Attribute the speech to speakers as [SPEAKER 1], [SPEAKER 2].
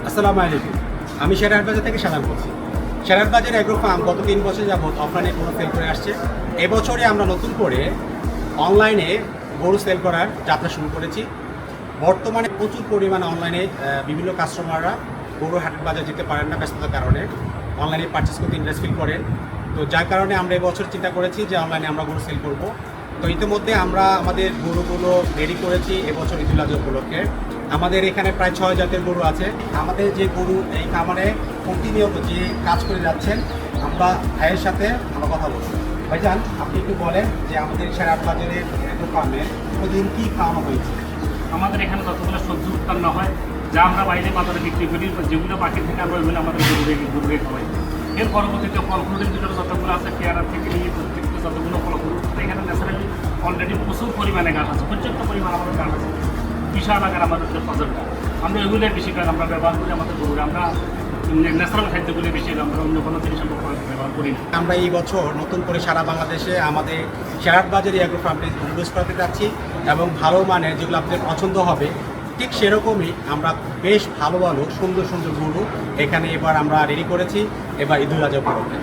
[SPEAKER 1] আসসালামু আলাইকুম। আমি শেরহাট বাজার থেকে সালাম করছি। শেরহাট বাজার এগ্রো ফার্ম গত 3 বছর যাবৎ অফলাইনে গরু সেল করে আসছে। এবছরে আমরা নতুন করে অনলাইনে গরু সেল করার যাত্রা শুরু করেছি। বর্তমানে প্রচুর পরিমাণে অনলাইনে বিভিন্ন কাস্টমাররা গরু হাটের বাজার যেতে পারেন না ব্যস্ততার কারণে, অনলাইনে পারচেস করতে ইন্টারেস্ট ফিল করেন। তো যার কারণে আমরা এবছর চিন্তা করেছি যে অনলাইনে আমরা গরু সেল করব। তো ইতিমধ্যে আমরা আমাদের গরুগুলো রেডি করেছি এবছর ঈদুল আজহা উপলক্ষে। আমাদের এখানে প্রায় 6 জাতের গরু আছে। আমাদের যে গরু এই খামারে প্রতিনিয়ত যে কাজ করে যাচ্ছেন, আমরা ভাইয়ের সাথে আমরা কথা বলবো। ভাইজান, আপনি একটু বলেন যে আমাদের শেরহাট বাজারের এগ্রো ফার্মে প্রতিদিন কী খাওয়ানো হয়েছে?
[SPEAKER 2] আমাদের এখানে যতগুলো সবজি উৎপন্ন হয়, যা আমরা বাইরে বাজারে বিক্রি করি, যেগুলো বাকি থেকে আমরা ওইগুলো আমাদের গরুকে খাওয়াই। এর পরবর্তীতে ফল ফ্রুটের ভিতরে যতগুলো আছে, পেয়ারা থেকে নিয়ে প্রত্যেকটা যতগুলো ফল ফ্রুট, এখানে ন্যাচারালি অলরেডি প্রচুর পরিমাণে গাছ আছে, পর্যাপ্ত পরিমাণ আমাদের গাছ আছে, বিশাল আকার আমাদের যে ফসলটা, আমরা ওইগুলো বেশিরভাগ আমরা ব্যবহার করি আমাদের গরুরে। আমরা ন্যাচারাল খাদ্যগুলো বেশি, আমরা অন্য কোনো জিনিস আমরা ব্যবহার করি না।
[SPEAKER 1] আমরা এই বছর নতুন করে সারা বাংলাদেশে আমাদের শেরহাট বাজারে এগ্রো ফার্মে ইনভেস্ট করাতে যাচ্ছি এবং ভালো মানের যেগুলো আপনাদের পছন্দ হবে ঠিক সেরকমই আমরা বেশ ভালো ভালো সুন্দর সুন্দর গরু এখানে এবার আমরা রেডি করেছি এবার ঈদুল আজহা উপলক্ষে।